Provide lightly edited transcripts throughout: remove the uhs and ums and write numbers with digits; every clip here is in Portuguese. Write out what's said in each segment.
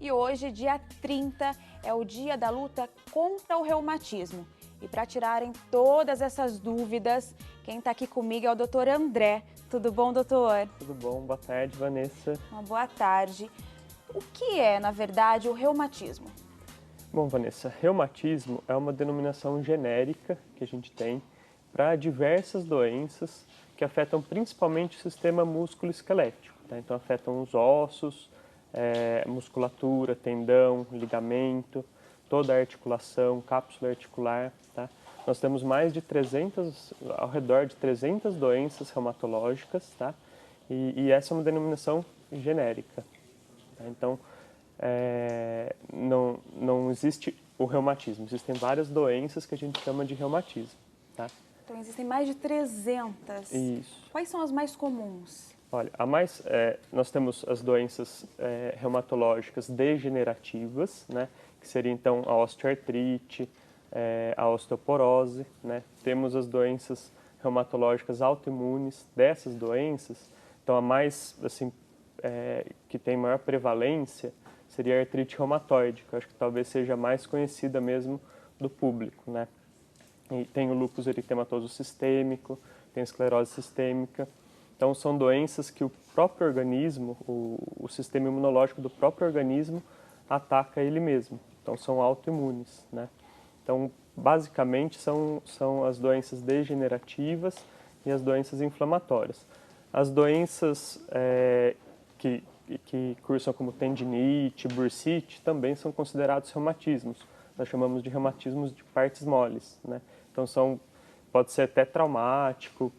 E hoje, dia 30, é o dia da luta contra o reumatismo. E para tirarem todas essas dúvidas, quem está aqui comigo é o doutor André. Tudo bom, doutor? Tudo bom, boa tarde, Vanessa. Uma boa tarde. O que é, na verdade, o reumatismo? Bom, Vanessa, reumatismo é uma denominação genérica que a gente tem para diversas doenças que afetam principalmente o sistema músculo-esquelético. Tá? Então, afetam os ossos, musculatura, tendão, ligamento, toda a articulação, cápsula articular. Tá? Nós temos ao redor de 300 doenças reumatológicas, tá? E essa é uma denominação genérica. Tá? Então, não existe o reumatismo, existem várias doenças que a gente chama de reumatismo. Tá? Então, existem mais de 300. Isso. Quais são as mais comuns? Olha, nós temos as doenças reumatológicas degenerativas, né? Que seria então a osteoartrite, a osteoporose, né? Temos as doenças reumatológicas autoimunes dessas doenças. Então, a mais, assim, que tem maior prevalência seria a artrite reumatoide, que eu acho que talvez seja a mais conhecida mesmo do público, né? E tem o lúpus eritematoso sistêmico, tem a esclerose sistêmica. Então, são doenças que o próprio organismo, o sistema imunológico do próprio organismo ataca ele mesmo. Então, são autoimunes, né? Então, basicamente, são as doenças degenerativas e as doenças inflamatórias. As doenças que cursam como tendinite, bursite, também são considerados reumatismos. Nós chamamos de reumatismos de partes moles, né? Então, pode ser até traumático,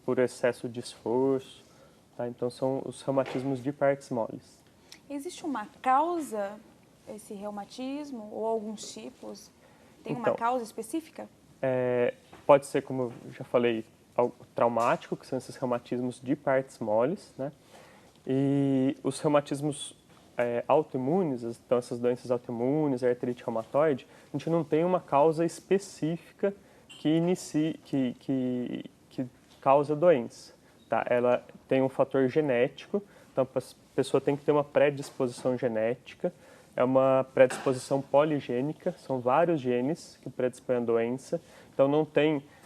por excesso de esforço, tá? Então são os reumatismos de partes moles. Existe uma causa, esse reumatismo, ou alguns tipos? Tem uma causa específica? Pode ser, como eu já falei, algo traumático, que são esses reumatismos de partes moles, né? E os reumatismos autoimunes, então essas doenças autoimunes, a artrite reumatoide, a gente não tem uma causa específica que causa a doença. Tá? Ela tem um fator genético, então a pessoa tem que ter uma predisposição genética, é uma predisposição poligênica, são vários genes que predispõem à doença, então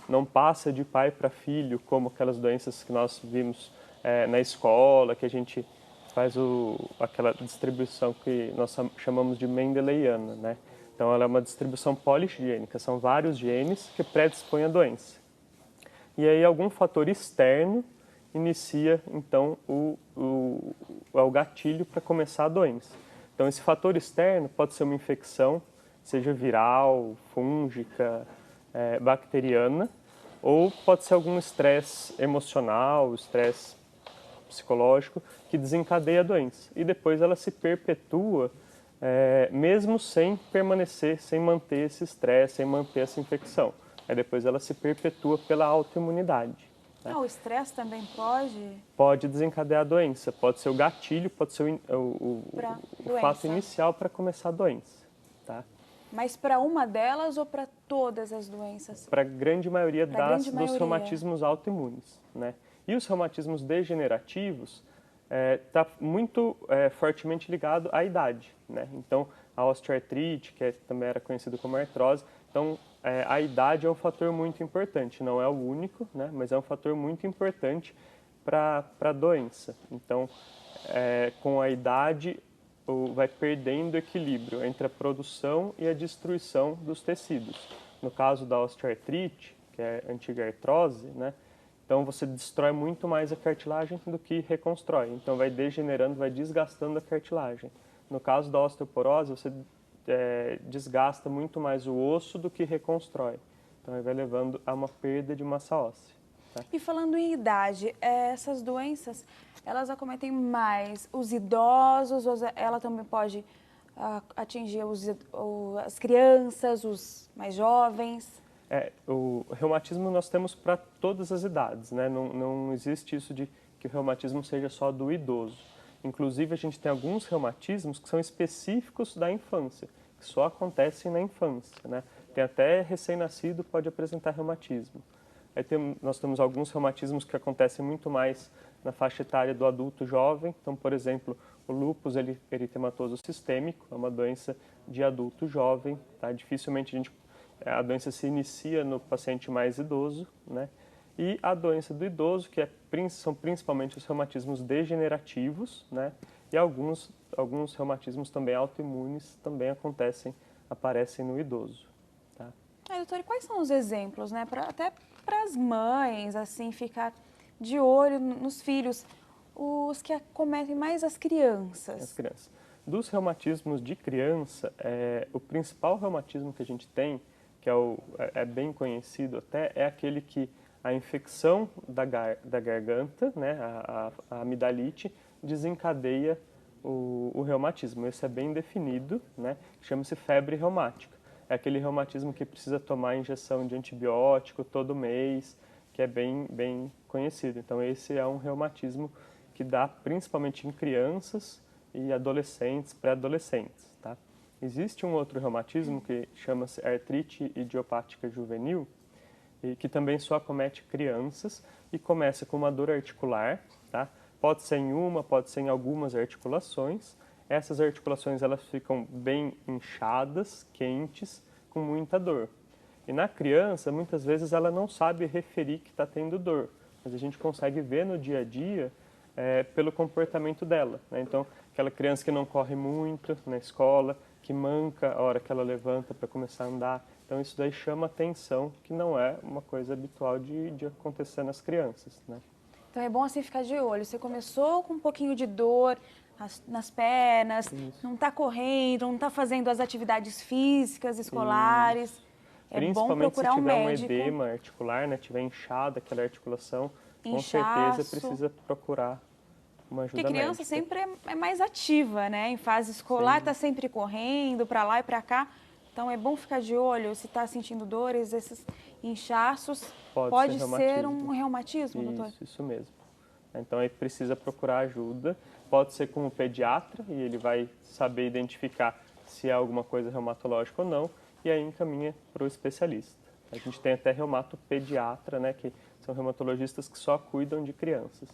não passa de pai para filho, como aquelas doenças que nós vimos na escola, que a gente faz aquela distribuição que nós chamamos de mendeliana, né? Então, ela é uma distribuição poligênica, são vários genes que predispõem à doença. E aí, algum fator externo inicia, então, o gatilho para começar a doença. Então, esse fator externo pode ser uma infecção, seja viral, fúngica, bacteriana, ou pode ser algum estresse emocional, estresse psicológico, que desencadeia a doença. E depois ela se perpetua mesmo sem manter esse estresse, sem manter essa infecção. Aí depois ela se perpetua pela autoimunidade. Né? O estresse também pode? Pode desencadear a doença, pode ser o gatilho, pode ser o fato inicial para começar a doença. Tá? Mas para uma delas ou para todas as doenças? Para a grande maioria dos reumatismos autoimunes. Né? E os reumatismos degenerativos está muito fortemente ligado à idade, né? Então, a osteoartrite, que também era conhecido como artrose, então a idade é um fator muito importante, não é o único, né? Mas é um fator muito importante para a doença. Então, com a idade, vai perdendo equilíbrio entre a produção e a destruição dos tecidos. No caso da osteoartrite, que é a antiga artrose, né? Então, você destrói muito mais a cartilagem do que reconstrói. Então, vai degenerando, vai desgastando a cartilagem. No caso da osteoporose, você desgasta muito mais o osso do que reconstrói. Então, vai levando a uma perda de massa óssea. Tá? E falando em idade, essas doenças, elas acometem mais os idosos, ou ela também pode atingir as crianças, os mais jovens? O reumatismo nós temos para todas as idades, né? Não existe isso de que o reumatismo seja só do idoso. Inclusive, a gente tem alguns reumatismos que são específicos da infância, que só acontecem na infância, né? Tem até recém-nascido pode apresentar reumatismo. Aí nós temos alguns reumatismos que acontecem muito mais na faixa etária do adulto jovem. Então, por exemplo, O lúpus eritematoso sistêmico é uma doença de adulto jovem, tá? Dificilmente a doença se inicia no paciente mais idoso, né? E a doença do idoso, que são principalmente os reumatismos degenerativos, né? E alguns reumatismos também autoimunes também aparecem no idoso, tá? Doutor, e quais são os exemplos, né? Até para as mães, assim, ficar de olho nos filhos, os que acometem mais as crianças. As crianças. Dos reumatismos de criança, o principal reumatismo que a gente tem, que é bem conhecido até, é aquele que a infecção da garganta, né, a amidalite, desencadeia o reumatismo. Esse é bem definido, né, chama-se febre reumática. É aquele reumatismo que precisa tomar injeção de antibiótico todo mês, que é bem conhecido. Então, esse é um reumatismo que dá principalmente em crianças e adolescentes, pré-adolescentes, tá? Existe um outro reumatismo que chama-se artrite idiopática juvenil, e que também só acomete crianças e começa com uma dor articular, tá? Pode ser em uma, pode ser em algumas articulações. Essas articulações elas ficam bem inchadas, quentes, com muita dor. E na criança, muitas vezes ela não sabe referir que está tendo dor, mas a gente consegue ver no dia a dia pelo comportamento dela, né? Então, aquela criança que não corre muito na escola, que manca a hora que ela levanta para começar a andar. Então, isso daí chama atenção, que não é uma coisa habitual de acontecer nas crianças, né? Então, é bom assim ficar de olho. Você começou com um pouquinho de dor nas pernas, Isso. não está correndo, não está fazendo as atividades físicas escolares. Isso. É bom procurar se tiver um médico. um edema articular, né, tiver inchada aquela articulação, com Inchaço. certeza precisa procurar uma ajuda Porque criança médica. sempre é mais ativa, né? Em fase escolar está sempre correndo para lá e para cá. Então é bom ficar de olho se está sentindo dores, esses inchaços. Pode ser um reumatismo, doutor? Isso mesmo. Então aí precisa procurar ajuda. Pode ser com o pediatra e ele vai saber identificar se é alguma coisa reumatológica ou não e aí encaminha para o especialista. A gente tem até reumatopediatra, né, que são reumatologistas que só cuidam de crianças.